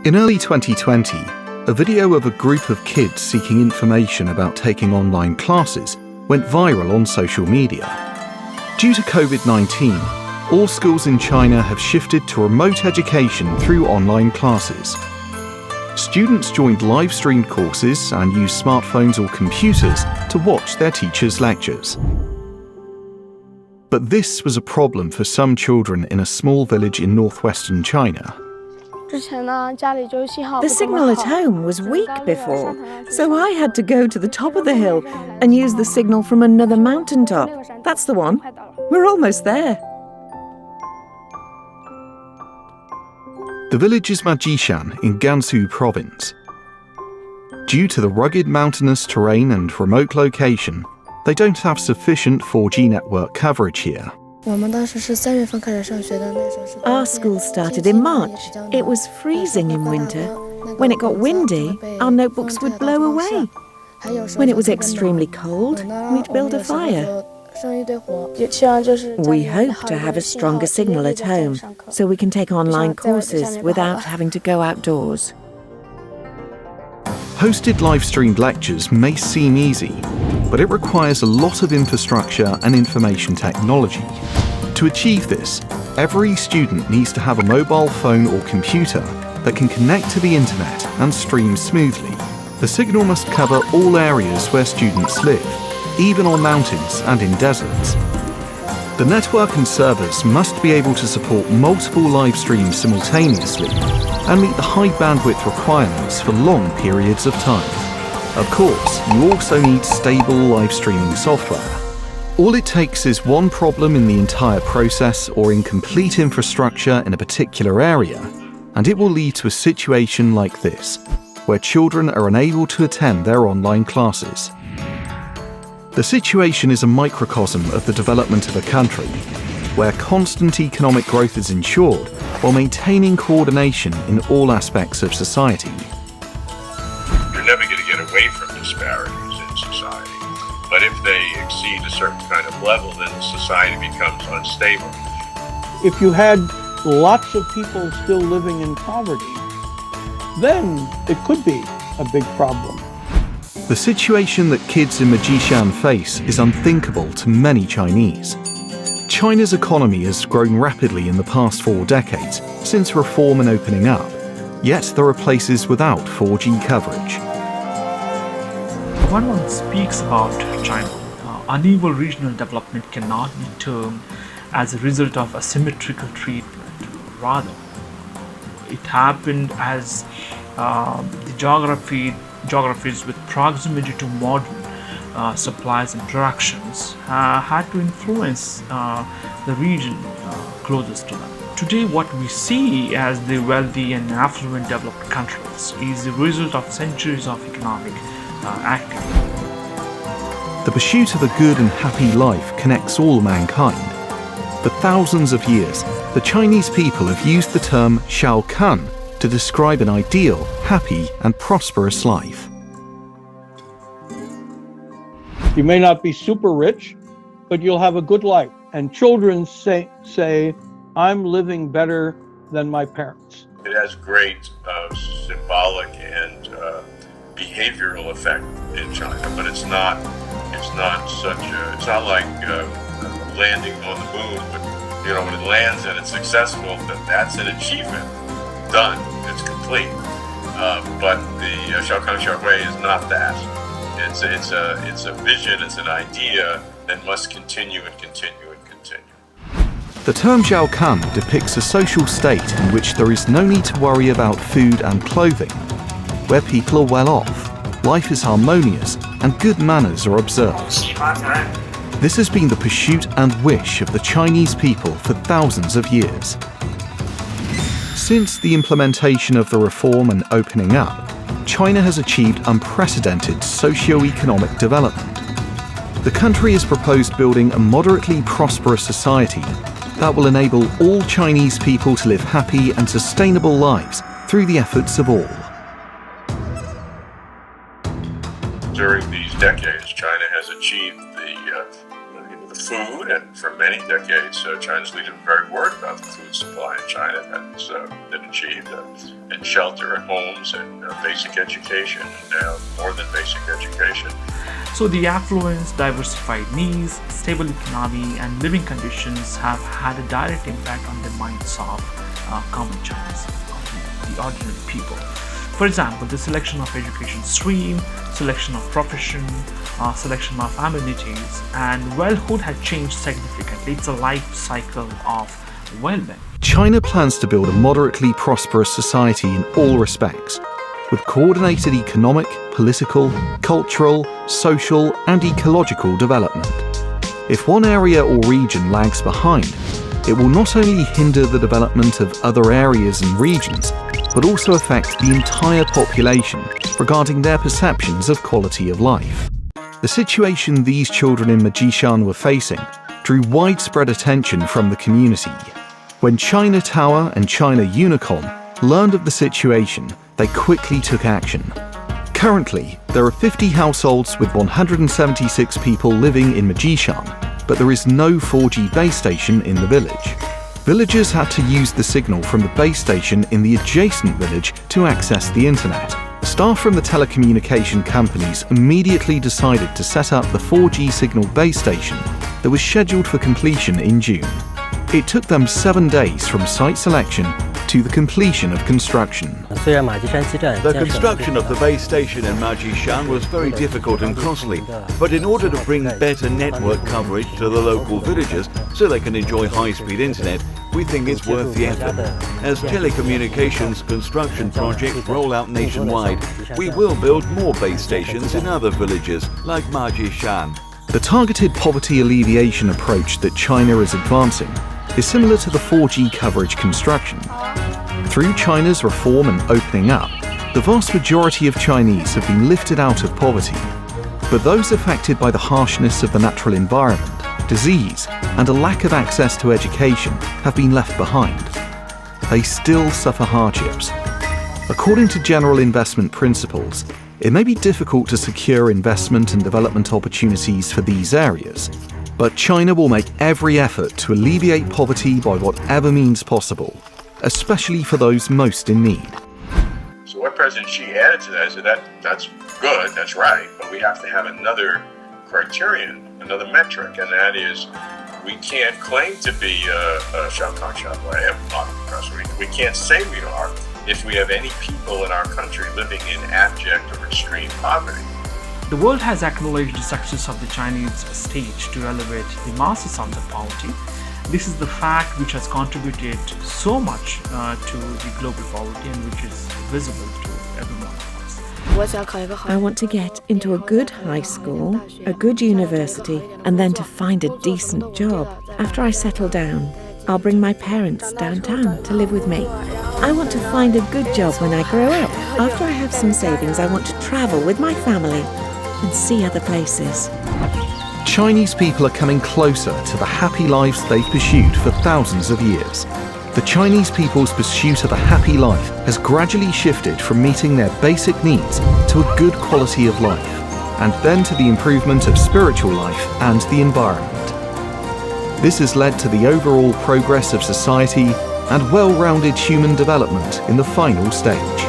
In early 2020, a video of a group of kids seeking information about taking online classes went viral on social media. Due to COVID-19, all schools in China have shifted to remote education through online classes. Students joined live-streamed courses and used smartphones or computers to watch their teachers' lectures. But this was a problem for some children in a small village in northwestern China. The signal at home was weak before, so I had to go to the top of the hill and use the signal from another mountaintop. That's the one. We're almost there. The village is Majishan in Gansu province. Due to the rugged mountainous terrain and remote location, they don't have sufficient 4G network coverage here. Our school started in March. It was freezing in winter. When it got windy, our notebooks would blow away. When it was extremely cold, we'd build a fire. We hope to have a stronger signal at home, so we can take online courses without having to go outdoors. Hosted live-streamed lectures may seem easy, but it requires a lot of infrastructure and information technology. To achieve this, every student needs to have a mobile phone or computer that can connect to the internet and stream smoothly. The signal must cover all areas where students live, even on mountains and in deserts. The network and servers must be able to support multiple live streams simultaneously and meet the high bandwidth requirements for long periods of time. Of course, you also need stable live streaming software. All it takes is one problem in the entire process or incomplete infrastructure in a particular area, and it will lead to a situation like this, where children are unable to attend their online classes. The situation is a microcosm of the development of a country, where constant economic growth is ensured while maintaining coordination in all aspects of society. You're never going to get away from disparities in society, but if they exceed a certain kind of level, then society becomes unstable. If you had lots of people still living in poverty, then it could be a big problem. The situation that kids in Majishan face is unthinkable to many Chinese. China's economy has grown rapidly in the past 4 decades since reform and opening up, yet there are places without 4G coverage. When one speaks about China, uneven regional development cannot be termed as a result of asymmetrical treatment. Rather, it happened as the geographies with proximity to modern supplies and productions had to influence the region closest to them. Today, what we see as the wealthy and affluent developed countries is the result of centuries of economic activity. The pursuit of a good and happy life connects all mankind. For thousands of years, the Chinese people have used the term xiaokan to describe an ideal, happy and prosperous life. You may not be super rich, but you'll have a good life. And children say, I'm living better than my parents. It has great symbolic and behavioral effect in China, but it's not like landing on the moon. But when it lands and it's successful, that's an achievement. Done. It's complete. But the Xiaokan Xiaohui is not that. It's a vision. It's an idea that must continue and continue and continue. The term xiaokan depicts a social state in which there is no need to worry about food and clothing, where people are well off, life is harmonious, and good manners are observed. This has been the pursuit and wish of the Chinese people for thousands of years. Since the implementation of the reform and opening up, China has achieved unprecedented socio-economic development. The country has proposed building a moderately prosperous society that will enable all Chinese people to live happy and sustainable lives through the efforts of all. During these decades, China has achieved the food, and for many decades, China's leaders were very worried about the food supply in China that been achieved, and shelter and homes and basic education, and now more than basic education. So the affluence, diversified needs, stable economy, and living conditions have had a direct impact on the minds of common Chinese, of the ordinary people. For example, the selection of education stream, selection of profession, selection of amenities, and wellhood had changed significantly. It's a life cycle of well-being. China plans to build a moderately prosperous society in all respects, with coordinated economic, political, cultural, social, and ecological development. If one area or region lags behind, it will not only hinder the development of other areas and regions, but also affect the entire population regarding their perceptions of quality of life. The situation these children in Majishan were facing drew widespread attention from the community. When China Tower and China Unicom learned of the situation, they quickly took action. Currently, there are 50 households with 176 people living in Majishan, but there is no 4G base station in the village. Villagers had to use the signal from the base station in the adjacent village to access the internet. Staff from the telecommunication companies immediately decided to set up the 4G signal base station that was scheduled for completion in June. It took them 7 days from site selection to the completion of construction. The construction of the base station in Majishan was very difficult and costly, but in order to bring better network coverage to the local villagers so they can enjoy high-speed internet, we think it's worth the effort. As telecommunications construction projects roll out nationwide, we will build more base stations in other villages like Majishan. The targeted poverty alleviation approach that China is advancing is similar to the 4G coverage construction. Through China's reform and opening up, the vast majority of Chinese have been lifted out of poverty. But those affected by the harshness of the natural environment, disease, and a lack of access to education have been left behind. They still suffer hardships. According to general investment principles, it may be difficult to secure investment and development opportunities for these areas, but China will make every effort to alleviate poverty by whatever means possible, especially for those most in need. So what President Xi added to that is that's good, that's right, but we have to have another criterion, another metric, and that is we can't claim to be a we can't say we are if we have any people in our country living in abject or extreme poverty. The world has acknowledged the success of the Chinese state to elevate the masses out of poverty. This is the fact which has contributed so much to the global poverty and which is visible to every one of us. I want to get into a good high school, a good university, and then to find a decent job. After I settle down, I'll bring my parents downtown to live with me. I want to find a good job when I grow up. After I have some savings, I want to travel with my family and see other places. Chinese people are coming closer to the happy lives they've pursued for thousands of years. The Chinese people's pursuit of a happy life has gradually shifted from meeting their basic needs to a good quality of life, and then to the improvement of spiritual life and the environment. This has led to the overall progress of society and well-rounded human development in the final stage.